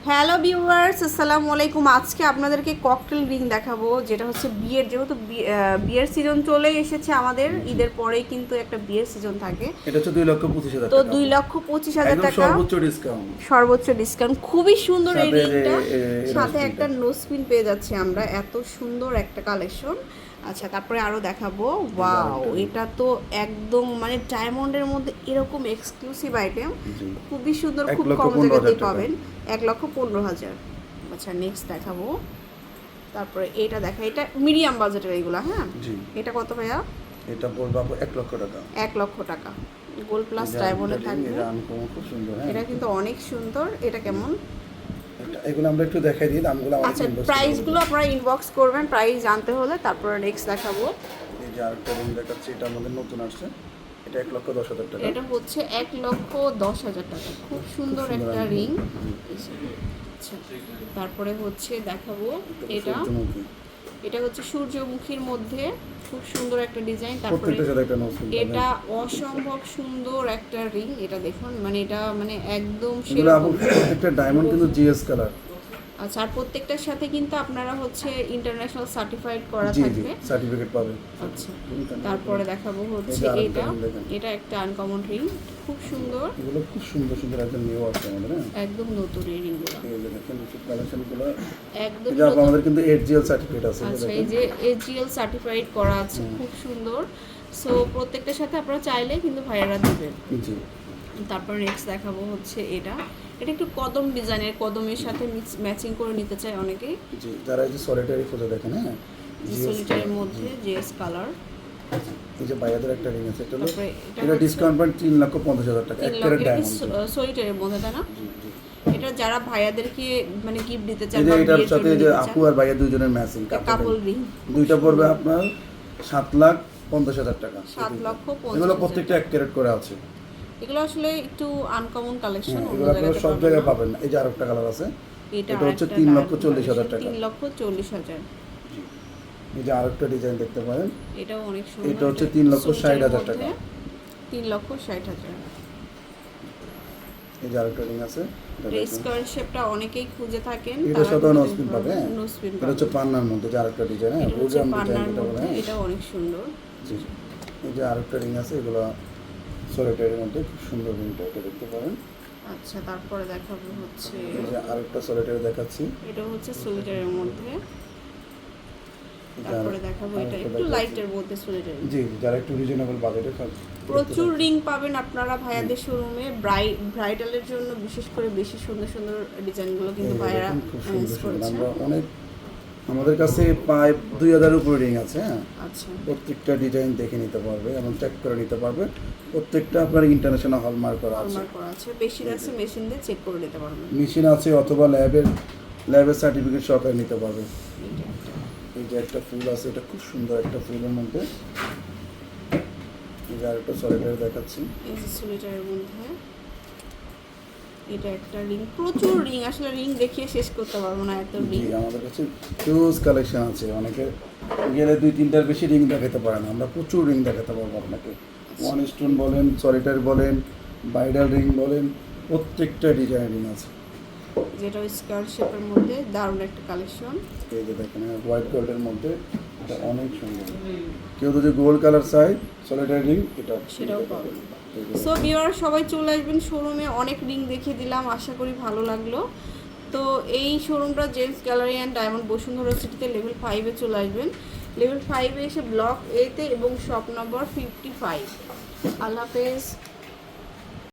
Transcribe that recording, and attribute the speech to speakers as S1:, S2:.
S1: Hello viewers, আসসালামু আলাইকুম। আজকে আপনাদেরকে ককটেল রিং দেখাবো, যেটা হচ্ছে বিয়ের, যেহেতু বিয়ের সিজন চলে এসেছে আমাদের। ঈদের পরেই কিন্তু একটা বিয়ের সিজন থাকে।
S2: এটা হচ্ছে 2,25,000
S1: তো
S2: টাকা।
S1: 2,25,000 টাকা
S2: সর্বোচ্চ ডিসকাউন্ট।
S1: সর্বোচ্চ ডিসকাউন্ট। খুবই সুন্দর এই
S2: সাথে
S1: রিংটা, সাথে
S2: নোজপিনটা।
S1: একটা নোজপিন পেয়ে যাচ্ছি আমরা। এত সুন্দর একটা কালেকশন। আচ্ছা, তারপরে আরও দেখাবো। ওয়াও, এটা তো একদম মানে ডায়মন্ডের মধ্যে এরকম এক্সক্লুসিভ আইটেম। খুবই সুন্দর, খুব কম জায়গাতেই পাবেন। 1,15,000। আচ্ছা, নেক্সট দেখাবো। তারপরে এটা দেখা, এটা মিডিয়াম বাজেটের এইগুলা। হ্যাঁ, এটা কত ভাইয়া?
S2: এটা বলবো আপু 1 লক্ষ টাকা।
S1: 1 লক্ষ টাকা গোল্ড প্লাস ডায়মন্ডে থাকবে।
S2: খুব সুন্দর।
S1: এটা কিন্তু অনেক সুন্দর। এটা কেমন?
S2: এগুলো আমরা একটু দেখাই দিই দামগুলো।
S1: আচ্ছা, প্রাইসগুলো আপনারা ইনবক্স করবেন প্রাইস জানতে হলে। তারপরে নেক্সট দেখাবো।
S2: এই যে আরেকটা রিং দেখাচ্ছি, এটা আমাদের নতুন আসছে। এটা 1,10,000 টাকা।
S1: এটা হচ্ছে 1,10,000 টাকা। খুব সুন্দর একটা রিং। আচ্ছা, তারপরে হচ্ছে দেখাবো এটা। এটা হচ্ছে সূর্যমুখীর মধ্যে খুব সুন্দর একটা ডিজাইন। তারপরে এটা অসম্ভব সুন্দর একটা রিং। এটা দেখুন, মানে এটা মানে একদম সেরকম।
S2: প্রত্যেকটা ডায়মন্ড কিন্তু জিএস কালার।
S1: আচ্ছা, আর প্রত্যেকটার সাথে কিন্তু আপনারা হচ্ছে ইন্টারন্যাশনাল সার্টিফাইড করা থাকবে,
S2: সার্টিফিকেট পাবেন।
S1: আচ্ছা, তারপরে দেখাবো হচ্ছে এটা। এটা একটা আনকমন রিং, খুব সুন্দর।
S2: এগুলো খুব সুন্দর সুন্দর একদম নিউ আসছে আমাদের।
S1: একদম নতুন এই রিংগুলো,
S2: এই যে দেখেন কালেকশনগুলো
S1: একদম
S2: এটা আমাদের কিন্তু এজিএল সার্টিফিকেট আছে।
S1: আচ্ছা, এই যে এজিএল সার্টিফাইড করা আছে, খুব সুন্দর। সো প্রত্যেকটার সাথে আপনারা চাইলে কিন্তু ভাইয়ারা দিবেন।
S2: জি।
S1: তারপর নেক্সট দেখাবো হচ্ছে এটা। এটা একটু কদম ডিজাইনের, কদমের সাথে ম্যাচিং করে নিতে চায় অনেকেই।
S2: জি, যারা এই যে সলিটারি খুঁজে দেখেন। হ্যাঁ,
S1: সলিটারির মধ্যে জেএস কালার।
S2: এই যে বাইরের একটা রিং আছে, এটা ডিসকাউন্ট পয়েন্ট 3,50,000 টাকা।
S1: 1 লাখ সলিটারির মধ্যে, তাই না? এটা যারা ভাইয়াদেরকে মানে গিফট দিতে চান,
S2: বা এটার সাথে যে আপু আর ভাইয়া দুজনের ম্যাচিং
S1: কাপল রিং,
S2: দুইটা পড়বে আপনার 7,50,000 টাকা।
S1: 7,50,000।
S2: এগুলো প্রত্যেকটা 1 ক্যারেট করে আছে।
S1: এগুলো আসলে একটু আনকমন কালেকশন,
S2: এগুলো আপনারা সব জায়গায় পাবেন না। এই যে আরেকটা কালার আছে, এটা হচ্ছে 3,40,000 টাকা।
S1: 3,40,000।
S2: এই যে আরেকটা ডিজাইন দেখতে পারেন,
S1: এটাও অনেক সুন্দর।
S2: এটা হচ্ছে 3,60,000 টাকা।
S1: 3,60,000।
S2: এই যে আরেকটা রিং আছে,
S1: এই স্কয়ার শেপটা অনেকেই খুঁজে থাকেন।
S2: এটা সাথে নোজপিন পাবে।
S1: নোজপিন
S2: এটা হচ্ছে পান্নার মধ্যে যে আরেকটা ডিজাইন। হ্যাঁ, প্রোগ্রাম ডিজাইন এটা বলে।
S1: এটা অনেক সুন্দর।
S2: জি, এই যে আরেকটা রিং আছে, এগুলো সলিটারির মধ্যে খুব সুন্দর রিংটা, এটা দেখতে পারেন।
S1: আচ্ছা, তারপরে দেখাবো হচ্ছে
S2: এই যে আরেকটা সলিটারি দেখাচ্ছি,
S1: এটা হচ্ছে সলিটারির মধ্যে। তারপরে দেখাবো এটা একটু লাইটের মধ্যে সলিটারি।
S2: জি, যারা একটু রিজনেবল বাজেটে খাবে।
S1: প্রচুর রিং পাবেন আপনারা ভাইয়াদের শোরুমে। ব্রাইডালের জন্য বিশেষ করে বেশি সুন্দর সুন্দর ডিজাইনগুলো কিন্তু ভাইয়ারা ইউজ করেছে।
S2: আমরা অনেক, আমাদের কাছে প্রায় 2,000 উপরে রিং আছে। হ্যাঁ,
S1: আচ্ছা,
S2: প্রত্যেকটা ডিজাইন দেখে নিতে পারবে এবং চেক করে নিতে পারবে। প্রত্যেকটা আপনার ইন্টারন্যাশনাল হলমার্ক করা আছে।
S1: মেশিন আছে, মেশিন দিয়ে চেক করে নিতে পারবেন।
S2: মেশিন আছে অথবা ল্যাবের সার্টিফিকেট সহকারে নিতে পারবে। এই যে একটা ফুল আছে, এটা খুব সুন্দর একটা ফুলের মধ্যে। এই যে আরেকটা সলিটারি দেখাচ্ছি,
S1: এই যে সলিটারির মধ্যে এটা একটা রিং। প্রচুর রিং, আসলে রিং দেখিয়ে শেষ করতে পারবো না, এত রিং।
S2: আমাদের কাছে হিউজ কালেকশন আছে। অনেকে গেলে 2-3টার বেশি রিং দেখাতে পারে না, আমরা প্রচুর রিং দেখাতে পারবো আপনাকে। ওয়ান স্টোন বলেন, সলিটারি বলেন, ব্রাইডাল রিং বলেন, প্রত্যেকটা ডিজাইন রিং আছে।
S1: যেটা স্কয়ার শেপের মধ্যে দারুণ একটা কালেকশন।
S2: এই যে দেখেন হোয়াইট গোল্ডের মধ্যে, এটা অনেক সুন্দর। কেউ যদি গোল্ড কালার চাই সলিটারি রিং, এটা
S1: সেটাও পাবেন। সো ভিউয়ার সবাই চলে আসবেন শোরুমে। অনেক রিং দেখিয়ে দিলাম, আশা করি ভালো লাগলো। তো এই শোরুমটা James gallery and diamond Bashundhara সিটিতে লেভেল 5-এ চলে আসবেন। লেভেল 5-এ এসে ব্লক A তে এবং শপ নম্বর 55। আল্লাহ হাফেজ।